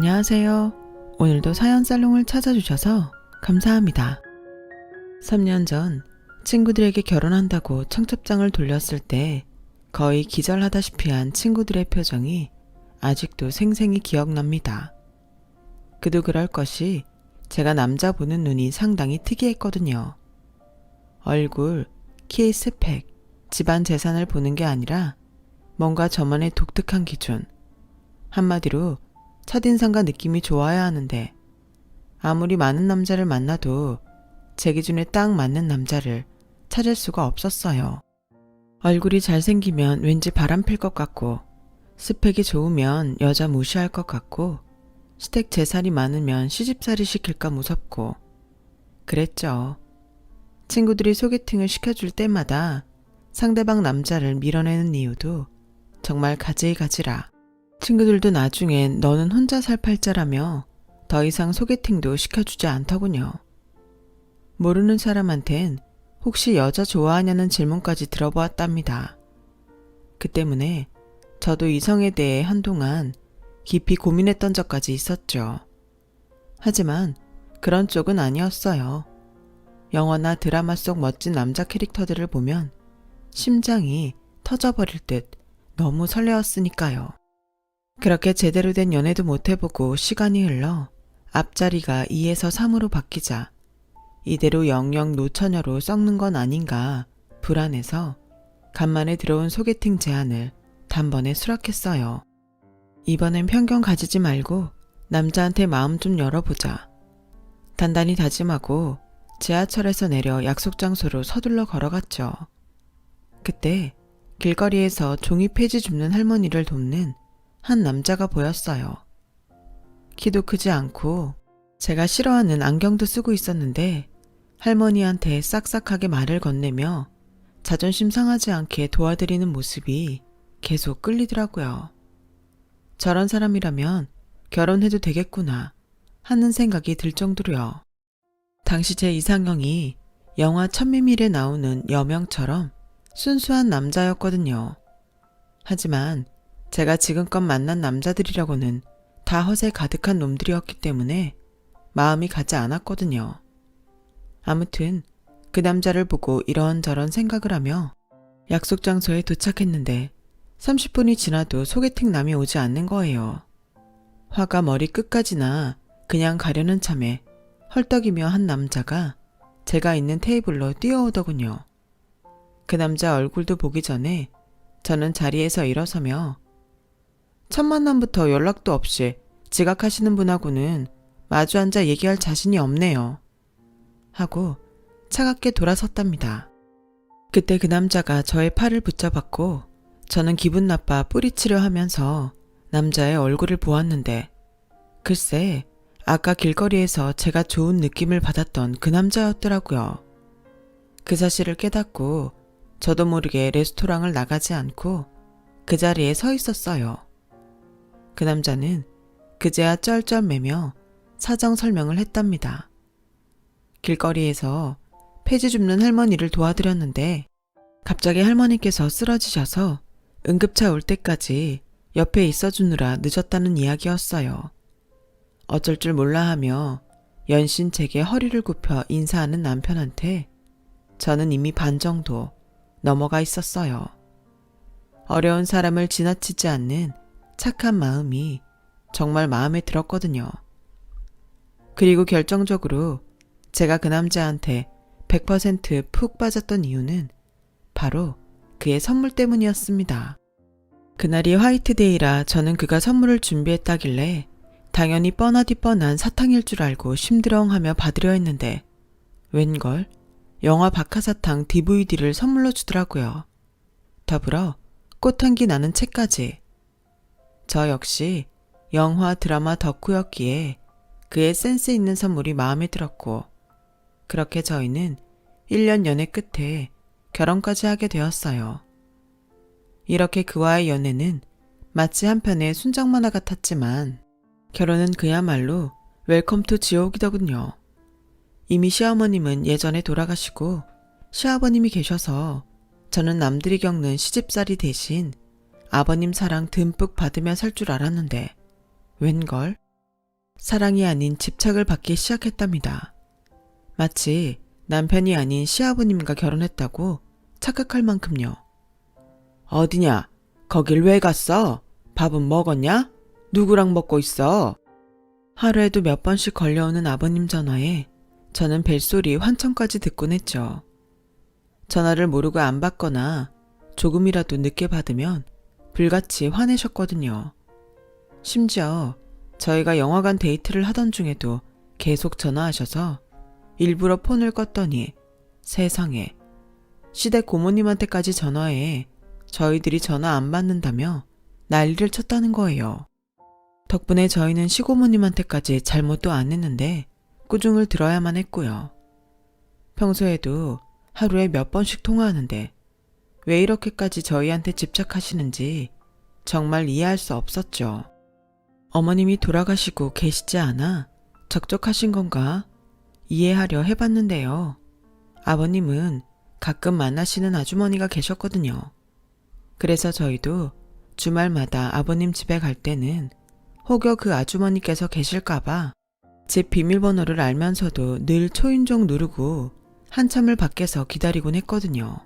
안녕하세요. 오늘도 사연살롱을 찾아주셔서 감사합니다. 3년 전 친구들에게 결혼한다고 청첩장을 돌렸을 때 거의 기절하다시피 한 친구들의 표정이 아직도 생생히 기억납니다. 그도 그럴 것이 제가 남자 보는 눈이 상당히 특이했거든요. 얼굴, 키의 스펙, 집안 재산을 보는 게 아니라 뭔가 저만의 독특한 기준, 한마디로 첫인상과 느낌이 좋아야 하는데 아무리 많은 남자를 만나도 제 기준에 딱 맞는 남자를 찾을 수가 없었어요. 얼굴이 잘생기면 왠지 바람필 것 같고, 스펙이 좋으면 여자 무시할 것 같고, 시댁 재산이 많으면 시집살이 시킬까 무섭고 그랬죠. 친구들이 소개팅을 시켜줄 때마다 상대방 남자를 밀어내는 이유도 정말 가지가지라. 친구들도 나중엔 너는 혼자 살 팔자라며 더 이상 소개팅도 시켜주지 않더군요. 모르는 사람한텐 혹시 여자 좋아하냐는 질문까지 들어보았답니다. 그 때문에 저도 이성에 대해 한동안 깊이 고민했던 적까지 있었죠. 하지만 그런 쪽은 아니었어요. 영화나 드라마 속 멋진 남자 캐릭터들을 보면 심장이 터져버릴 듯 너무 설레었으니까요. 그렇게 제대로 된 연애도 못 해보고 시간이 흘러 앞자리가 2에서 3으로 바뀌자 이대로 영영 노처녀로 썩는 건 아닌가 불안해서 간만에 들어온 소개팅 제안을 단번에 수락했어요. 이번엔 편견 가지지 말고 남자한테 마음 좀 열어보자. 단단히 다짐하고 지하철에서 내려 약속 장소로 서둘러 걸어갔죠. 그때 길거리에서 종이 폐지 줍는 할머니를 돕는 한 남자가 보였어요. 키도 크지 않고 제가 싫어하는 안경도 쓰고 있었는데 할머니한테 싹싹하게 말을 건네며 자존심 상하지 않게 도와드리는 모습이 계속 끌리더라고요. 저런 사람이라면 결혼해도 되겠구나 하는 생각이 들 정도로요. 당시 제 이상형이 영화 천미밀에 나오는 여명처럼 순수한 남자였거든요. 하지만 제가 지금껏 만난 남자들이라고는 다 허세 가득한 놈들이었기 때문에 마음이 가지 않았거든요. 아무튼 그 남자를 보고 이런저런 생각을 하며 약속 장소에 도착했는데 30분이 지나도 소개팅 남이 오지 않는 거예요. 화가 머리 끝까지나 그냥 가려는 참에 헐떡이며 한 남자가 제가 있는 테이블로 뛰어오더군요. 그 남자 얼굴도 보기 전에 저는 자리에서 일어서며 첫 만남부터 연락도 없이 지각하시는 분하고는 마주 앉아 얘기할 자신이 없네요. 하고 차갑게 돌아섰답니다. 그때 그 남자가 저의 팔을 붙잡았고 저는 기분 나빠 뿌리치려 하면서 남자의 얼굴을 보았는데 글쎄 아까 길거리에서 제가 좋은 느낌을 받았던 그 남자였더라고요. 그 사실을 깨닫고 저도 모르게 레스토랑을 나가지 않고 그 자리에 서 있었어요. 그 남자는 그제야 쩔쩔매며 사정 설명을 했답니다. 길거리에서 폐지 줍는 할머니를 도와드렸는데 갑자기 할머니께서 쓰러지셔서 응급차 올 때까지 옆에 있어주느라 늦었다는 이야기였어요. 어쩔 줄 몰라 하며 연신 제게 허리를 굽혀 인사하는 남편한테 저는 이미 반 정도 넘어가 있었어요. 어려운 사람을 지나치지 않는 착한 마음이 정말 마음에 들었거든요. 그리고 결정적으로 제가 그 남자한테 100% 빠졌던 이유는 바로 그의 선물 때문이었습니다. 그날이 화이트데이라 저는 그가 선물을 준비했다길래 당연히 뻔하디 뻔한 사탕일 줄 알고 심드렁하며 받으려 했는데 웬걸 영화 박하사탕 DVD를 선물로 주더라고요. 더불어 꽃향기 나는 책까지. 저 역시 영화 드라마 덕후였기에 그의 센스 있는 선물이 마음에 들었고 그렇게 저희는 1년 연애 끝에 결혼까지 하게 되었어요. 이렇게 그와의 연애는 마치 한편의 순정 만화 같았지만 결혼은 그야말로 웰컴 투 지옥이더군요. 이미 시어머님은 예전에 돌아가시고 시아버님이 계셔서 저는 남들이 겪는 시집살이 대신 아버님 사랑 듬뿍 받으며 살 줄 알았는데 웬걸? 사랑이 아닌 집착을 받기 시작했답니다. 마치 남편이 아닌 시아버님과 결혼했다고 착각할 만큼요. 어디냐? 거길 왜 갔어? 밥은 먹었냐? 누구랑 먹고 있어? 하루에도 몇 번씩 걸려오는 아버님 전화에 저는 벨소리 환청까지 듣곤 했죠. 전화를 모르고 안 받거나 조금이라도 늦게 받으면 불같이 화내셨거든요. 심지어 저희가 영화관 데이트를 하던 중에도 계속 전화하셔서 일부러 폰을 껐더니 세상에, 시댁 고모님한테까지 전화해 저희들이 전화 안 받는다며 난리를 쳤다는 거예요. 덕분에 저희는 시고모님한테까지 잘못도 안 했는데 꾸중을 들어야만 했고요. 평소에도 하루에 몇 번씩 통화하는데 왜 이렇게까지 저희한테 집착하시는지 정말 이해할 수 없었죠. 어머님이 돌아가시고 계시지 않아 적적하신 건가 이해하려 해봤는데요. 아버님은 가끔 만나시는 아주머니가 계셨거든요. 그래서 저희도 주말마다 아버님 집에 갈 때는 혹여 그 아주머니께서 계실까봐 집 비밀번호를 알면서도 늘 초인종 누르고 한참을 밖에서 기다리곤 했거든요.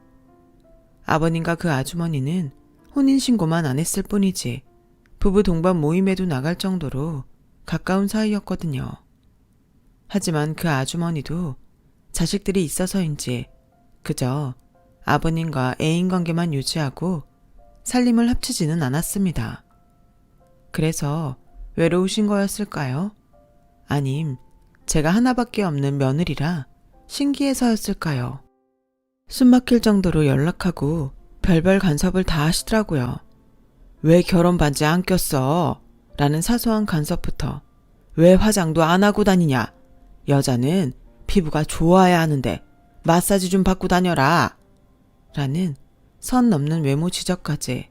아버님과 그 아주머니는 혼인신고만 안 했을 뿐이지 부부 동반 모임에도 나갈 정도로 가까운 사이였거든요. 하지만 그 아주머니도 자식들이 있어서인지 그저 아버님과 애인관계만 유지하고 살림을 합치지는 않았습니다. 그래서 외로우신 거였을까요? 아님 제가 하나밖에 없는 며느리라 신기해서였을까요? 숨막힐 정도로 연락하고 별별 간섭을 다 하시더라고요. 왜 결혼 반지 안 꼈어? 라는 사소한 간섭부터 왜 화장도 안 하고 다니냐? 여자는 피부가 좋아야 하는데 마사지 좀 받고 다녀라. 라는 선 넘는 외모 지적까지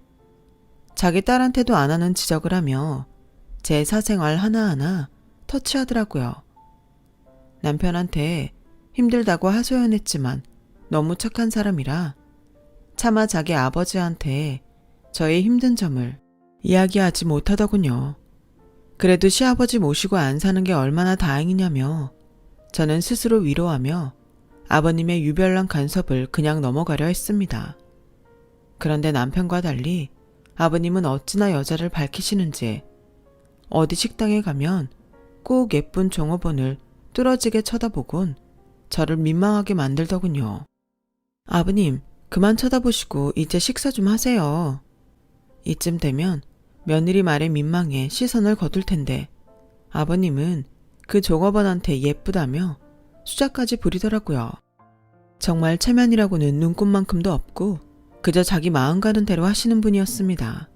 자기 딸한테도 안 하는 지적을 하며 제 사생활 하나하나 터치하더라고요. 남편한테 힘들다고 하소연했지만 너무 착한 사람이라 차마 자기 아버지한테 저의 힘든 점을 이야기하지 못하더군요. 그래도 시아버지 모시고 안 사는 게 얼마나 다행이냐며 저는 스스로 위로하며 아버님의 유별난 간섭을 그냥 넘어가려 했습니다. 그런데 남편과 달리 아버님은 어찌나 여자를 밝히시는지 어디 식당에 가면 꼭 예쁜 종업원을 뚫어지게 쳐다보곤 저를 민망하게 만들더군요. 아버님, 그만 쳐다보시고 이제 식사 좀 하세요. 이쯤 되면 며느리 말에 민망해 시선을 거둘 텐데 아버님은 그 종업원한테 예쁘다며 수작까지 부리더라고요. 정말 체면이라고는 눈꼽만큼도 없고 그저 자기 마음 가는 대로 하시는 분이었습니다.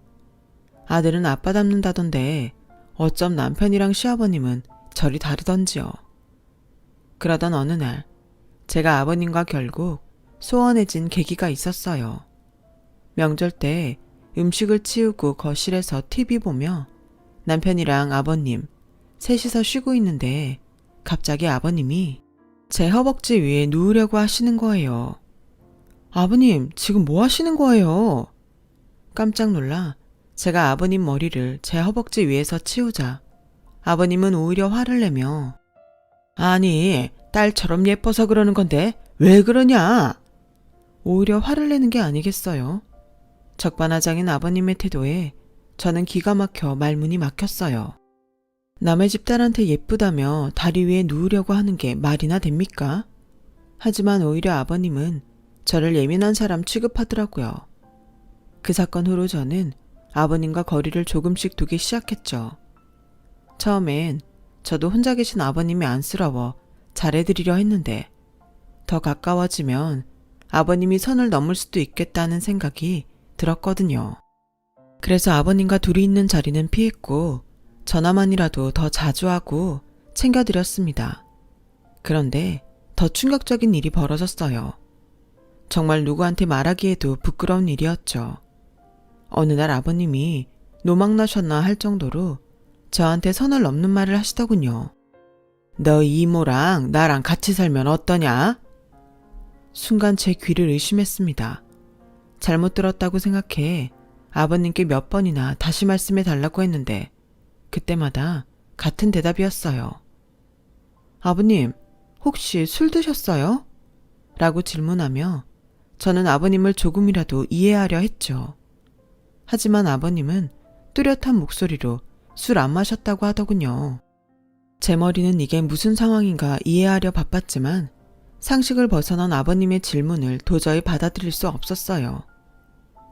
아들은 아빠 닮는다던데 어쩜 남편이랑 시아버님은 절이 다르던지요. 그러던 어느 날 제가 아버님과 결국 소원해진 계기가 있었어요. 명절 때 음식을 치우고 거실에서 TV 보며 남편이랑 아버님 셋이서 쉬고 있는데 갑자기 아버님이 제 허벅지 위에 누우려고 하시는 거예요. 아버님, 지금 뭐 하시는 거예요? 깜짝 놀라 제가 아버님 머리를 제 허벅지 위에서 치우자 아버님은 오히려 화를 내며 아니, 딸처럼 예뻐서 그러는 건데 왜 그러냐? 오히려 화를 내는 게 아니겠어요? 적반하장인 아버님의 태도에 저는 기가 막혀 말문이 막혔어요. 남의 집 딸한테 예쁘다며 다리 위에 누우려고 하는 게 말이나 됩니까? 하지만 오히려 아버님은 저를 예민한 사람 취급하더라고요. 그 사건 후로 저는 아버님과 거리를 조금씩 두기 시작했죠. 처음엔 저도 혼자 계신 아버님이 안쓰러워 잘해드리려 했는데 더 가까워지면 아버님이 선을 넘을 수도 있겠다는 생각이 들었거든요. 그래서 아버님과 둘이 있는 자리는 피했고 전화만이라도 더 자주 하고 챙겨드렸습니다. 그런데 더 충격적인 일이 벌어졌어요. 정말 누구한테 말하기에도 부끄러운 일이었죠. 어느 날 아버님이 노망나셨나 할 정도로 저한테 선을 넘는 말을 하시더군요. 너 이모랑 나랑 같이 살면 어떠냐? 순간 제 귀를 의심했습니다. 잘못 들었다고 생각해 아버님께 몇 번이나 다시 말씀해 달라고 했는데 그때마다 같은 대답이었어요. 아버님, 혹시 술 드셨어요? 라고 질문하며 저는 아버님을 조금이라도 이해하려 했죠. 하지만 아버님은 뚜렷한 목소리로 술 안 마셨다고 하더군요. 제 머리는 이게 무슨 상황인가 이해하려 바빴지만 상식을 벗어난 아버님의 질문을 도저히 받아들일 수 없었어요.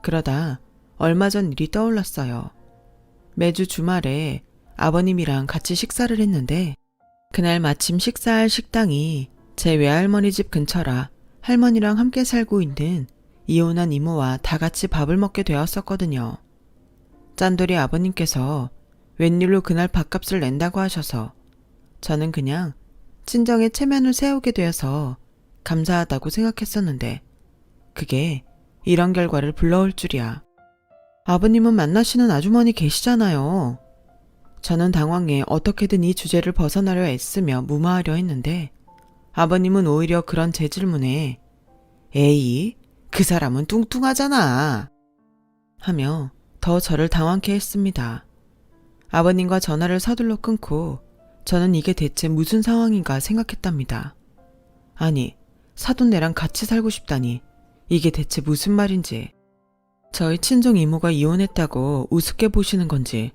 그러다 얼마 전 일이 떠올랐어요. 매주 주말에 아버님이랑 같이 식사를 했는데 그날 마침 식사할 식당이 제 외할머니 집 근처라 할머니랑 함께 살고 있는 이혼한 이모와 다 같이 밥을 먹게 되었었거든요. 짠돌이 아버님께서 웬일로 그날 밥값을 낸다고 하셔서 저는 그냥 친정에 체면을 세우게 되어서 감사하다고 생각했었는데 그게 이런 결과를 불러올 줄이야. 아버님은 만나시는 아주머니 계시잖아요. 저는 당황해 어떻게든 이 주제를 벗어나려 애쓰며 무마하려 했는데 아버님은 오히려 그런 제 질문에 에이, 그 사람은 뚱뚱하잖아 하며 더 저를 당황케 했습니다. 아버님과 전화를 서둘러 끊고 저는 이게 대체 무슨 상황인가 생각했답니다. 아니, 사돈네랑 같이 살고 싶다니 이게 대체 무슨 말인지. 저희 친정 이모가 이혼했다고 우습게 보시는 건지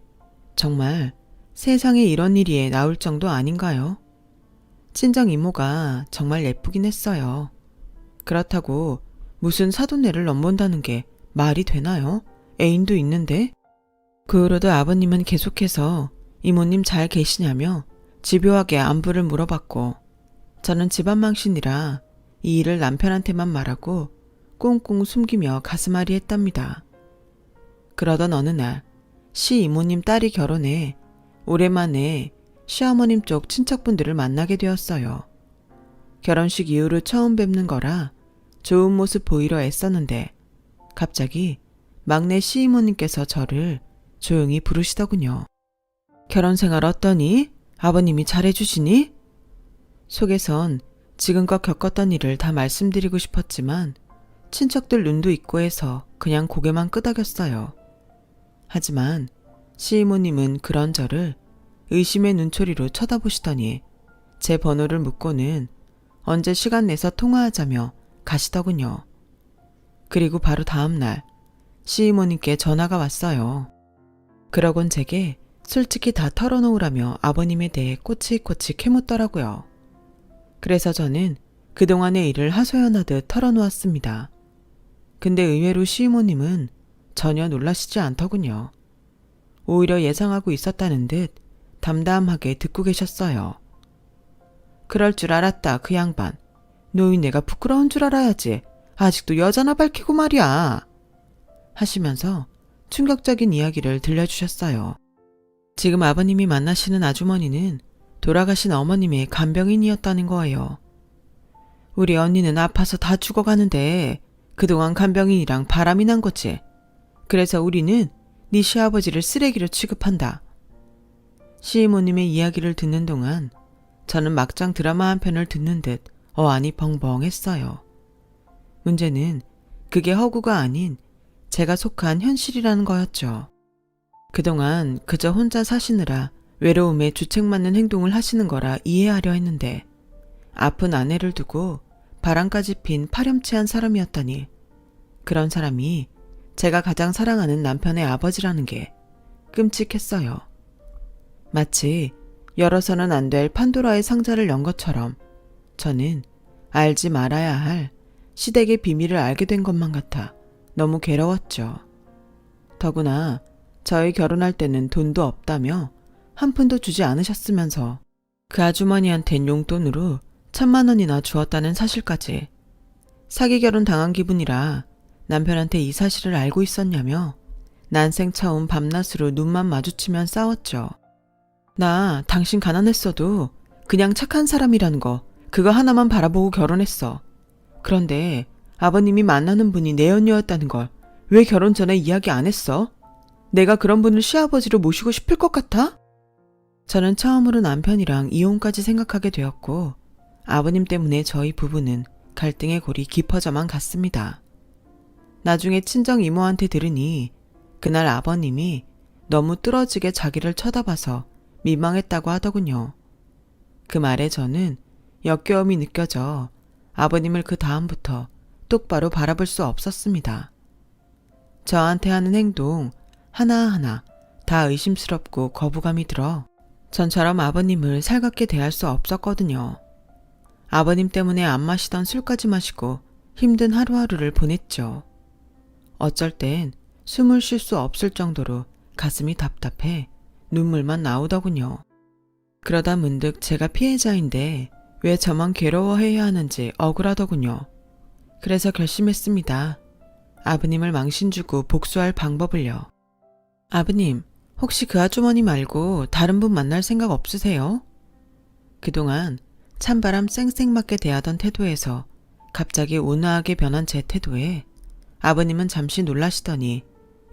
정말 세상에 이런 일이 나올 정도 아닌가요? 친정 이모가 정말 예쁘긴 했어요. 그렇다고 무슨 사돈네를 넘본다는 게 말이 되나요? 애인도 있는데? 그 후로도 아버님은 계속해서 이모님 잘 계시냐며 집요하게 안부를 물어봤고 저는 집안 망신이라 이 일을 남편한테만 말하고 꽁꽁 숨기며 가슴앓이 했답니다. 그러던 어느 날 시이모님 딸이 결혼해 오랜만에 시어머님 쪽 친척분들을 만나게 되었어요. 결혼식 이후로 처음 뵙는 거라 좋은 모습 보이려 애썼는데 갑자기 막내 시이모님께서 저를 조용히 부르시더군요. 결혼 생활 어떠니? 아버님이 잘해주시니? 속에선 지금껏 겪었던 일을 다 말씀드리고 싶었지만 친척들 눈도 있고 해서 그냥 고개만 끄덕였어요. 하지만 시이모님은 그런 저를 의심의 눈초리로 쳐다보시더니 제 번호를 묻고는 언제 시간 내서 통화하자며 가시더군요. 그리고 바로 다음날 시이모님께 전화가 왔어요. 그러곤 제게 솔직히 다 털어놓으라며 아버님에 대해 꼬치꼬치 캐묻더라고요. 그래서 저는 그동안의 일을 하소연하듯 털어놓았습니다. 근데 의외로 시이모님은 전혀 놀라시지 않더군요. 오히려 예상하고 있었다는 듯 담담하게 듣고 계셨어요. 그럴 줄 알았다, 그 양반. 노인네가 부끄러운 줄 알아야지. 아직도 여자나 밝히고 말이야. 하시면서 충격적인 이야기를 들려주셨어요. 지금 아버님이 만나시는 아주머니는 돌아가신 어머님의 간병인이었다는 거예요. 우리 언니는 아파서 다 죽어가는데 그동안 간병인이랑 바람이 난 거지. 그래서 우리는 네 시아버지를 쓰레기로 취급한다. 시이모님의 이야기를 듣는 동안 저는 막장 드라마 한 편을 듣는 듯 어안이 벙벙했어요. 문제는 그게 허구가 아닌 제가 속한 현실이라는 거였죠. 그동안 그저 혼자 사시느라 외로움에 주책맞는 행동을 하시는 거라 이해하려 했는데 아픈 아내를 두고 바람까지 핀 파렴치한 사람이었다니 그런 사람이 제가 가장 사랑하는 남편의 아버지라는 게 끔찍했어요. 마치 열어서는 안 될 판도라의 상자를 연 것처럼 저는 알지 말아야 할 시댁의 비밀을 알게 된 것만 같아 너무 괴로웠죠. 더구나 저희 결혼할 때는 돈도 없다며 한 푼도 주지 않으셨으면서 그 아주머니한텐 용돈으로 1,000만 원이나 주었다는 사실까지. 사기 결혼 당한 기분이라 남편한테 이 사실을 알고 있었냐며 난생 처음 밤낮으로 눈만 마주치면 싸웠죠. 나 당신 가난했어도 그냥 착한 사람이라는 거 그거 하나만 바라보고 결혼했어. 그런데 아버님이 만나는 분이 내 언니였다는 걸 왜 결혼 전에 이야기 안 했어? 내가 그런 분을 시아버지로 모시고 싶을 것 같아? 저는 처음으로 남편이랑 이혼까지 생각하게 되었고 아버님 때문에 저희 부부는 갈등의 골이 깊어져만 갔습니다. 나중에 친정 이모한테 들으니 그날 아버님이 너무 뚫어지게 자기를 쳐다봐서 민망했다고 하더군요. 그 말에 저는 역겨움이 느껴져 아버님을 그 다음부터 똑바로 바라볼 수 없었습니다. 저한테 하는 행동 하나하나 다 의심스럽고 거부감이 들어 전처럼 아버님을 살갑게 대할 수 없었거든요. 아버님 때문에 안 마시던 술까지 마시고 힘든 하루하루를 보냈죠. 어쩔 땐 숨을 쉴 수 없을 정도로 가슴이 답답해 눈물만 나오더군요. 그러다 문득 제가 피해자인데 왜 저만 괴로워해야 하는지 억울하더군요. 그래서 결심했습니다. 아버님을 망신 주고 복수할 방법을요. 아버님, 혹시 그 아주머니 말고 다른 분 만날 생각 없으세요? 그동안 찬바람 쌩쌩 맞게 대하던 태도에서 갑자기 온화하게 변한 제 태도에 아버님은 잠시 놀라시더니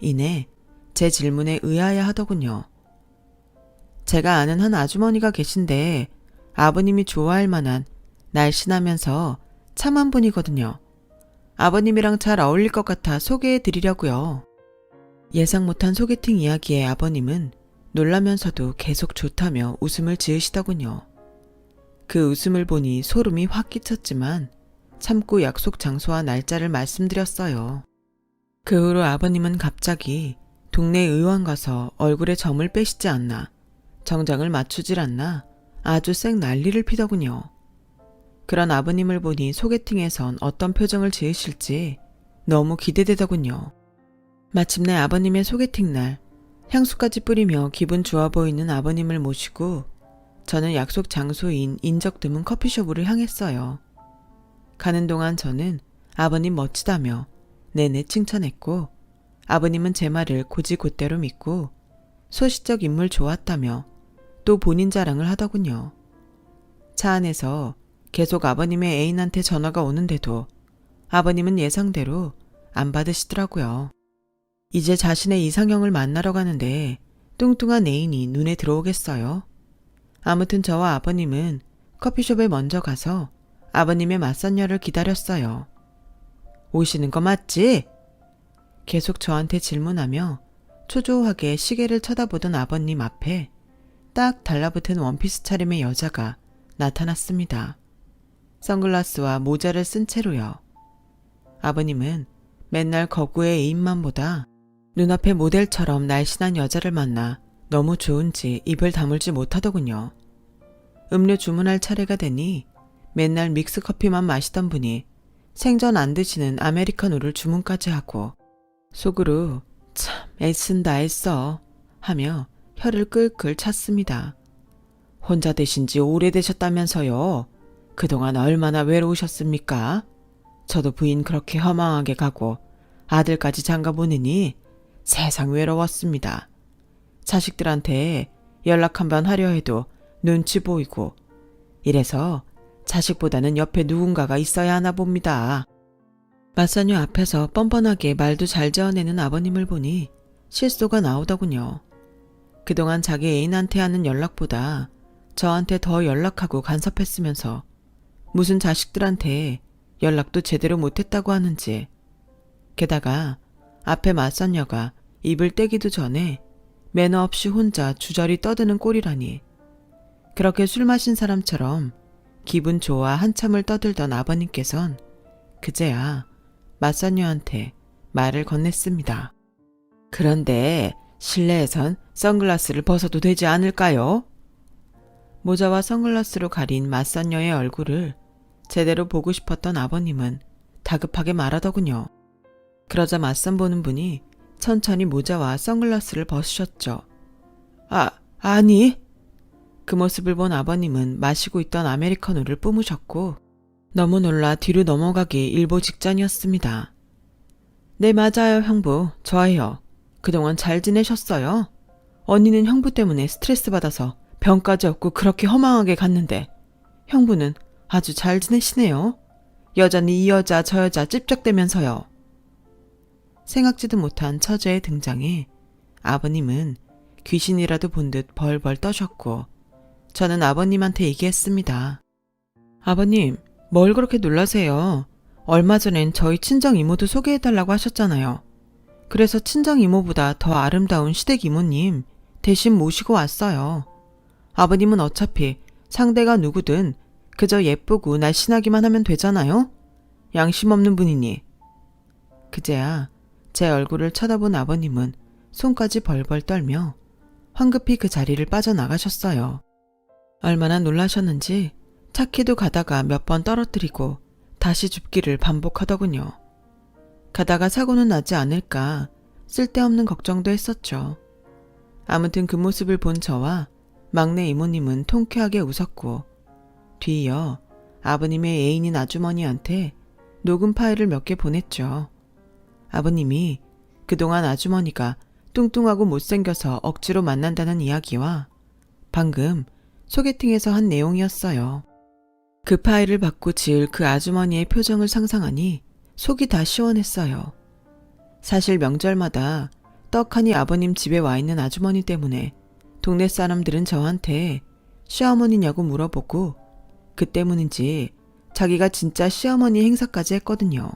이내 제 질문에 의아해 하더군요. 제가 아는 한 아주머니가 계신데 아버님이 좋아할 만한 날씬하면서 참한 분이거든요. 아버님이랑 잘 어울릴 것 같아 소개해 드리려고요. 예상 못한 소개팅 이야기에 아버님은 놀라면서도 계속 좋다며 웃음을 지으시더군요. 그 웃음을 보니 소름이 확 끼쳤지만 참고 약속 장소와 날짜를 말씀드렸어요. 그 후로 아버님은 갑자기 동네 의원 가서 얼굴에 점을 빼시지 않나, 정장을 맞추질 않나 아주 쌩 난리를 피더군요. 그런 아버님을 보니 소개팅에선 어떤 표정을 지으실지 너무 기대되더군요. 마침내 아버님의 소개팅 날 향수까지 뿌리며 기분 좋아 보이는 아버님을 모시고 저는 약속 장소인 인적 드문 커피숍으로 향했어요. 가는 동안 저는 아버님 멋지다며 내내 칭찬했고 아버님은 제 말을 곧이곧대로 믿고 소시적 인물 좋았다며 또 본인 자랑을 하더군요. 차 안에서 계속 아버님의 애인한테 전화가 오는데도 아버님은 예상대로 안 받으시더라고요. 이제 자신의 이상형을 만나러 가는데 뚱뚱한 애인이 눈에 들어오겠어요? 아무튼 저와 아버님은 커피숍에 먼저 가서 아버님의 맞선녀를 기다렸어요. 오시는 거 맞지? 계속 저한테 질문하며 초조하게 시계를 쳐다보던 아버님 앞에 딱 달라붙은 원피스 차림의 여자가 나타났습니다. 선글라스와 모자를 쓴 채로요. 아버님은 맨날 거구의 애인만 보다 눈앞에 모델처럼 날씬한 여자를 만나 너무 좋은지 입을 다물지 못하더군요. 음료 주문할 차례가 되니 맨날 믹스커피만 마시던 분이 생전 안 드시는 아메리카노를 주문까지 하고 속으로 참 애쓴다 애써 하며 혀를 끌끌 찼습니다. 혼자 되신 지 오래되셨다면서요. 그동안 얼마나 외로우셨습니까? 저도 부인 그렇게 허망하게 가고 아들까지 장가 보내니 세상 외로웠습니다. 자식들한테 연락 한번 하려 해도 눈치 보이고 이래서 자식보다는 옆에 누군가가 있어야 하나 봅니다. 맞선녀 앞에서 뻔뻔하게 말도 잘 지어내는 아버님을 보니 실소가 나오더군요. 그동안 자기 애인한테 하는 연락보다 저한테 더 연락하고 간섭했으면서 무슨 자식들한테 연락도 제대로 못했다고 하는지, 게다가 앞에 맞선녀가 입을 떼기도 전에 매너 없이 혼자 주저리 떠드는 꼴이라니. 그렇게 술 마신 사람처럼 기분 좋아 한참을 떠들던 아버님께선 그제야 맞선녀한테 말을 건넸습니다. 그런데 실내에선 선글라스를 벗어도 되지 않을까요? 모자와 선글라스로 가린 맞선녀의 얼굴을 제대로 보고 싶었던 아버님은 다급하게 말하더군요. 그러자 맞선 보는 분이 천천히 모자와 선글라스를 벗으셨죠. 아니. 그 모습을 본 아버님은 마시고 있던 아메리카노를 뿜으셨고 너무 놀라 뒤로 넘어가기 일보 직전이었습니다. 네, 맞아요, 형부. 저예요. 그동안 잘 지내셨어요? 언니는 형부 때문에 스트레스 받아서 병까지 얻고 그렇게 허망하게 갔는데 형부는 아주 잘 지내시네요. 여전히 이 여자 저 여자 찝쩍대면서요. 생각지도 못한 처제의 등장에 아버님은 귀신이라도 본 듯 벌벌 떠셨고 저는 아버님한테 얘기했습니다. 아버님, 뭘 그렇게 놀라세요? 얼마 전엔 저희 친정 이모도 소개해달라고 하셨잖아요. 그래서 친정 이모보다 더 아름다운 시댁 이모님 대신 모시고 왔어요. 아버님은 어차피 상대가 누구든 그저 예쁘고 날씬하기만 하면 되잖아요? 양심 없는 분이니. 그제야 제 얼굴을 쳐다본 아버님은 손까지 벌벌 떨며 황급히 그 자리를 빠져나가셨어요. 얼마나 놀라셨는지 차키도 가다가 몇 번 떨어뜨리고 다시 줍기를 반복하더군요. 가다가 사고는 나지 않을까 쓸데없는 걱정도 했었죠. 아무튼 그 모습을 본 저와 막내 이모님은 통쾌하게 웃었고 뒤이어 아버님의 애인인 아주머니한테 녹음 파일을 몇 개 보냈죠. 아버님이 그동안 아주머니가 뚱뚱하고 못생겨서 억지로 만난다는 이야기와 방금 소개팅에서 한 내용이었어요. 그 파일을 받고 지을 그 아주머니의 표정을 상상하니 속이 다 시원했어요. 사실 명절마다 떡하니 아버님 집에 와 있는 아주머니 때문에 동네 사람들은 저한테 시어머니냐고 물어보고 그 때문인지 자기가 진짜 시어머니 행사까지 했거든요.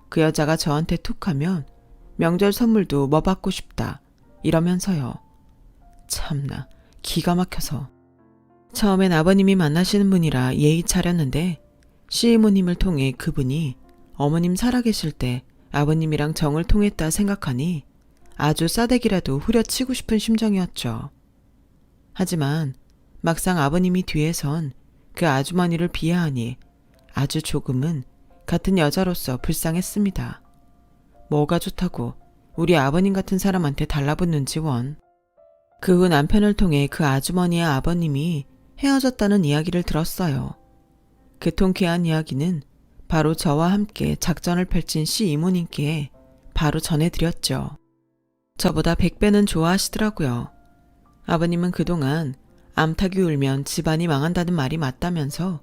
그 여자가 저한테 툭 하면 명절 선물도 뭐 받고 싶다 이러면서요. 참나 기가 막혀서. 처음엔 아버님이 만나시는 분이라 예의 차렸는데 시이모님을 통해 그분이 어머님 살아계실 때 아버님이랑 정을 통했다 생각하니 아주 싸대기라도 후려치고 싶은 심정이었죠. 하지만 막상 아버님이 뒤에선 그 아주머니를 비하하니 아주 조금은 같은 여자로서 불쌍했습니다. 뭐가 좋다고 우리 아버님 같은 사람한테 달라붙는지 원. 그 후 남편을 통해 그 아주머니의 아버님이 헤어졌다는 이야기를 들었어요. 그 통쾌한 이야기는 바로 저와 함께 작전을 펼친 시 이모님께 바로 전해드렸죠. 저보다 100배는 좋아하시더라고요. 아버님은 그동안 암탉이 울면 집안이 망한다는 말이 맞다면서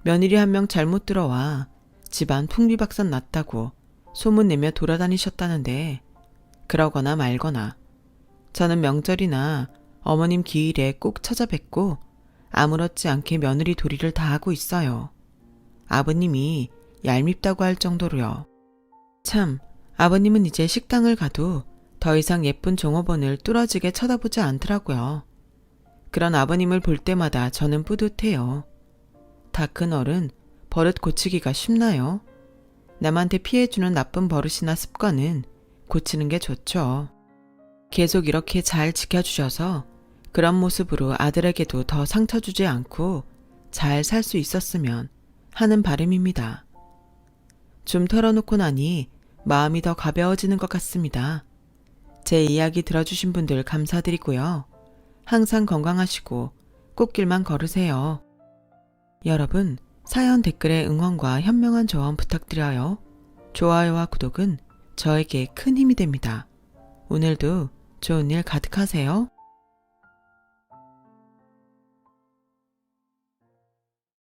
며느리 한 명 잘못 들어와 집안 풍비박산 났다고 소문내며 돌아다니셨다는데 그러거나 말거나 저는 명절이나 어머님 기일에 꼭 찾아뵙고 아무렇지 않게 며느리 도리를 다하고 있어요. 아버님이 얄밉다고 할 정도로요. 참, 아버님은 이제 식당을 가도 더 이상 예쁜 종업원을 뚫어지게 쳐다보지 않더라고요. 그런 아버님을 볼 때마다 저는 뿌듯해요. 다 큰 어른 버릇 고치기가 쉽나요? 남한테 피해주는 나쁜 버릇이나 습관은 고치는 게 좋죠. 계속 이렇게 잘 지켜주셔서 그런 모습으로 아들에게도 더 상처 주지 않고 잘 살 수 있었으면 하는 바람입니다. 좀 털어놓고 나니 마음이 더 가벼워지는 것 같습니다. 제 이야기 들어주신 분들 감사드리고요. 항상 건강하시고 꽃길만 걸으세요. 여러분, 사연 댓글에 응원과 현명한 조언 부탁드려요. 좋아요와 구독은 저에게 큰 힘이 됩니다. 오늘도 좋은 일 가득하세요.